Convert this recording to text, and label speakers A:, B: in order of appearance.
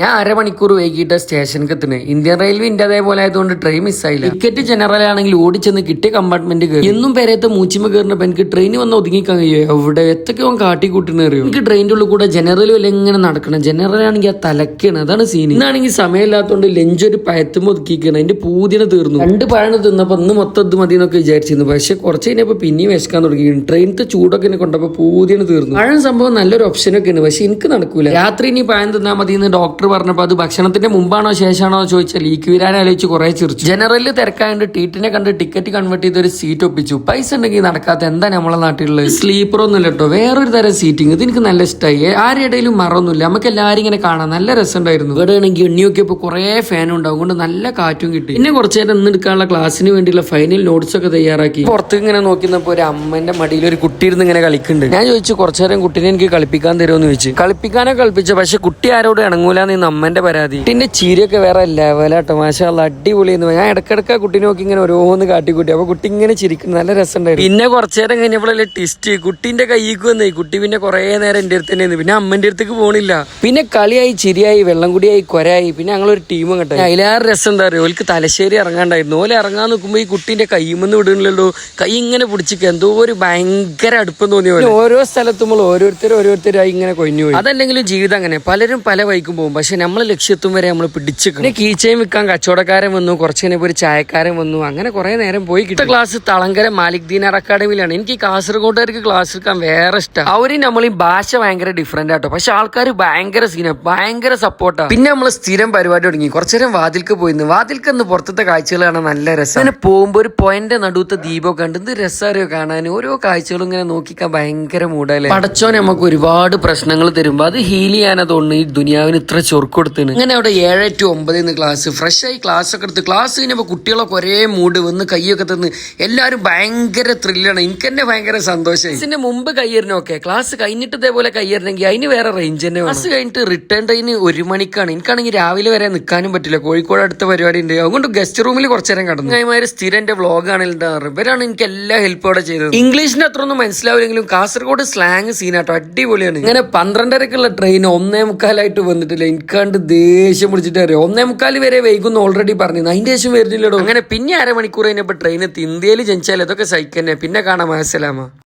A: ഞാൻ അരമണിക്കൂർ വൈകിട്ട് സ്റ്റേഷനിൽ എത്തുന്നത്. ഇന്ത്യൻ റെയിൽവേ ഇന്ത്യ അതേപോലെ ആയതുകൊണ്ട് ട്രെയിൻ മിസ്സായില്ല. ടിക്കറ്റ് ജനറൽ ആണെങ്കിൽ ഓടിച്ചെന്ന് കിട്ടിയ കമ്പാർട്ട്മെന്റ് കയറി. എന്നും പേരത്തെ മൂച്ചിമ കയറിനപ്പോ എനിക്ക് ട്രെയിൻ വന്ന് ഒതുങ്ങിക്കാൻ കഴിയോ? എവിടെ എത്തൊക്കെ അവൻ കാട്ടിക്കൂട്ടിന് അറിയോ? എനിക്ക് ട്രെയിനിന്റെ ഉള്ളിൽ കൂടെ ജനറൽ വല്ല എങ്ങനെ നടക്കണം. ജനറൽ ആണെങ്കിൽ ആ തലക്കാണ്, അതാണ് സീൻ. ഇന്നാണെങ്കിൽ സമയമില്ലാത്തതുകൊണ്ട് ലഞ്ച് ഒരു പയത്തുമ്പോ ഒതുക്കിക്കണം. അതിന്റെ പൂതിനെ തീർന്നു. 2 പഴം തിന്നപ്പോ ഒന്ന് മൊത്തം ഇത് മതി എന്നൊക്കെ വിചാരിച്ചിരുന്നു. പക്ഷെ കുറച്ച് കഴിഞ്ഞപ്പോ പിന്നെയും വിശക്കാൻ തുടങ്ങി. ട്രെയിനത്തെ ചൂടൊക്കെ എന്നെ കൊണ്ടപ്പോ പൂതിനെ തീർന്നു. പഴം സംഭവം നല്ലൊരു ഓപ്ഷനൊക്കെ ഉണ്ട്, പക്ഷെ എനിക്ക് നടക്കൂല. രാത്രി ഇനി പഴം തിന്നാൽ മതി എന്ന് ഡോക്ടർ പറഞ്ഞപ്പോ അത് ഭക്ഷണത്തിന്റെ മുമ്പാണോ ശേഷമാണോ ചോദിച്ചാൽ ലീക്ക് വീരാൻ ആലോചിച്ച് കുറെ ചിരിച്ചു. ജനറലിൽ തിരക്കായതുകൊണ്ട് ടീറ്റിനെ കണ്ട് ടിക്കറ്റ് കൺവേർട്ട് ചെയ്ത് ഒരു സീറ്റ് ഒപ്പിച്ചു. പൈസ ഉണ്ടെങ്കിൽ നടക്കാത്ത എന്താ നമ്മളെ നാട്ടിലുള്ളത്? സ്ലീപ്പർ ഒന്നും കേട്ടോ, വേറൊരു തരം സീറ്റിംഗ്. ഇത് എനിക്ക് നല്ല ഇഷ്ടമായി. ആരുടെ ഇടയിലും മറൊന്നുമില്ല, നമുക്ക് എല്ലാവരും ഇങ്ങനെ കാണാൻ നല്ല രസമുണ്ടായിരുന്നു. ഇവിടെ ആണെങ്കിൽ എണ്ണിയൊക്കെ കുറെ ഫാനും ഉണ്ടാവും, കൊണ്ട് നല്ല കാറ്റും കിട്ടി. പിന്നെ കുറച്ചു നേരം ഇന്ന് എടുക്കാനുള്ള ക്ലാസ്സിന് വേണ്ടിയുള്ള ഫൈനൽ നോട്ട്സ് ഒക്കെ തയ്യാറാക്കി. പുറത്ത് ഇങ്ങനെ നോക്കിയപ്പോ ഒരു അമ്മന്റെ മടിയിൽ ഒരു കുട്ടി ഇരുന്ന് ഇങ്ങനെ കളിക്കുന്നുണ്ട്. ഞാൻ ചോദിച്ചു കുറച്ചു നേരം കുട്ടീനെ എനിക്ക് കളിപ്പിക്കാൻ തരുമെന്ന് ചോദിച്ചു. കളിപ്പിക്കാനോ കളിപ്പിച്ച, പക്ഷെ കുട്ടി ആരോട് ഇണങ്ങൂലെന്ന് അമ്മന്റെ പരാതി. കുട്ടിന്റെ ചീരിയൊക്കെ വേറെ ലെവലാട്ടോ, മാഷാഅല്ലാഹ് അടിപൊളിയെന്ന്. ഞാൻ ഇടക്കിടക്ക് കുട്ടീനെ നോക്കി ഇങ്ങനെ ഓരോന്ന് കാട്ടിക്കൂട്ടി. അപ്പൊ കുട്ടി ഇങ്ങനെ ചിരിക്കുന്നു, നല്ല രസമുണ്ടായിരുന്നു. പിന്നെ കുറച്ചു നേരം കഴിഞ്ഞപ്പോഴല്ലേ ടിസ്റ്റ്, കുട്ടീന്റെ കൈക്ക് വന്നേ. കുട്ടി പിന്നെ കുറെ നേരം എന്റെ അടുത്ത് തന്നെ, പിന്നെ അമ്മന്റെ അടുത്തേക്ക് പോണില്ല. പിന്നെ കളിയായി, ചിരിയായി, വെള്ളം കുടിയായി, കൊരായി. പിന്നെ ഞങ്ങളൊരു ടീമും കേട്ടോ. അതിലേറെ രസം എന്താ പറയുക, ഓൽക്ക് തലശ്ശേരി ഇറങ്ങാണ്ടായിരുന്നു. ഓലെ ഇറങ്ങാൻ നോക്കുമ്പോ ഈ കുട്ടീന്റെ കൈമൊന്നും വിടുന്നില്ലല്ലോ. കൈ ഇങ്ങനെ പിടിച്ചിക്ക, എന്തോ ഒരു ഭയങ്കര അടുപ്പം തോന്നിയ പോലെ. ഓരോ സ്ഥലത്തുമ്പോൾ ഓരോരുത്തരായി ഇങ്ങനെ കൊഞ്ഞു പോയി. അതല്ലെങ്കിലും ജീവിതം അങ്ങനെ, പലരും പല വൈക്കും പോകും. പക്ഷെ നമ്മൾ ലക്ഷ്യത്തും വരെ നമ്മൾ പിടിച്ചു. പിന്നെ കീച്ചയും വിൽക്കാൻ കച്ചവടക്കാരൻ വന്നു, കുറച്ചു കഴിഞ്ഞപ്പോൾ ഒരു ചായക്കാരൻ വന്നു. അങ്ങനെ കുറെ നേരം പോയി. കിട്ടിയ ക്ലാസ് തളങ്കര മാലിക് ദീനാർ അക്കാഡമിയിലാണ്. എനിക്ക് കാസർഗോഡുകാർക്ക് ക്ലാസ് എടുക്കാൻ വേറെ ഇഷ്ടം. അവര് നമ്മൾ ഈ ഭാഷ ഭയങ്കര ഡിഫറെന്റ് ആട്ടോ, പക്ഷെ ആൾക്കാർ ഭയങ്കര സീന, ഭയങ്കര സപ്പോർട്ടാ. പിന്നെ നമ്മൾ സ്ഥിരം പരിപാടി തുടങ്ങി. കുറച്ചു നേരം വാതിൽക്ക് പോയിരുന്നു. വാതിൽക്ക് ഒന്ന് പുറത്തത്തെ കാഴ്ചകൾ കാണാൻ നല്ല രസം. അങ്ങനെ പോകുമ്പോൾ ഒരു പോയിന്റ് നടുവത്തെ ദീപമൊക്കെ ഉണ്ട്. എന്ത് രസമായോ കാണാൻ. ഓരോ കാഴ്ചകളും ഇങ്ങനെ നോക്കിക്കാൻ ഭയങ്കര മൂടല്ലേ. പടച്ചോനെ നമുക്ക് ഒരുപാട് പ്രശ്നങ്ങൾ തരുമ്പോ അത് ഹീൽ ചെയ്യാനാ തോന്നുന്നു ഈ ദുനിയാവിന് ഇത്ര ചൊർക്ക് കൊടുത്തിന്. അങ്ങനെ അവിടെ 7 to 9 ക്ലാസ് ഫ്രഷ് ആയി ക്ലാസ് ഒക്കെ എടുത്ത്. ക്ലാസ് കഴിഞ്ഞപ്പോൾ കുട്ടികളൊക്കെ ഒരേ മൂഡ് വന്ന് കൈയൊക്കെ തന്ന് എല്ലാവരും ഭയങ്കര ത്രില്ലാണ്. എനിക്ക് തന്നെ ഭയങ്കര സന്തോഷമായി. ഇതിന്റെ മുമ്പ് കയ്യേറിനൊക്കെ ക്ലാസ് കഴിഞ്ഞിട്ട് ഇതേപോലെ കയ്യേറണമെങ്കിൽ അതിന് വേറെ റേഞ്ച് തന്നെ. ക്ലാസ് കഴിഞ്ഞിട്ട് റിട്ടേൺ ടൈം 1 മണിക്കാണ്. എനിക്കാണെങ്കിൽ രാവിലെ വരെ നിൽക്കാനും പറ്റില്ല, കോഴിക്കോട് അടുത്ത പരിപാടി ഉണ്ട്. അതുകൊണ്ട് ഗസ്റ്റ് റൂമിൽ കുറച്ചു നേരം കടന്നു. ഞാൻ സ്ഥിരം എന്റെ വ്ളോഗാണ് ഇടാറ്. ഇവരാണ് എനിക്ക് എല്ലാ ഹെൽപ്പോടെ ചെയ്തത്. ഇംഗ്ലീഷിന് അത്ര ഒന്നും മനസ്സിലാവില്ലെങ്കിലും കാസർഗോഡ് സ്ലാങ് സീനാട്ടോ, അടിപൊളിയാണ്. ഇങ്ങനെ 12:30-ക്കുള്ള ട്രെയിൻ 1:45 വന്നിട്ടില്ല. എനിക്കാണ്ട് ദേഷ്യം പിടിച്ചിട്ട് അറിയാം. 1:45 വരെ വൈകുന്നു ഓൾറെഡി പറഞ്ഞു, അതിന്റെ ശേഷം വരുന്നില്ലടോ. അങ്ങനെ പിന്നെ അരമണിക്കൂർ കഴിഞ്ഞപ്പോൾ ട്രെയിൻ എത്തി. ഇന്ത്യയിൽ ജനിച്ചാൽ അതൊക്കെ സഹിക്കന്നെ. പിന്നെ കാണാം. അസ്സലാമ.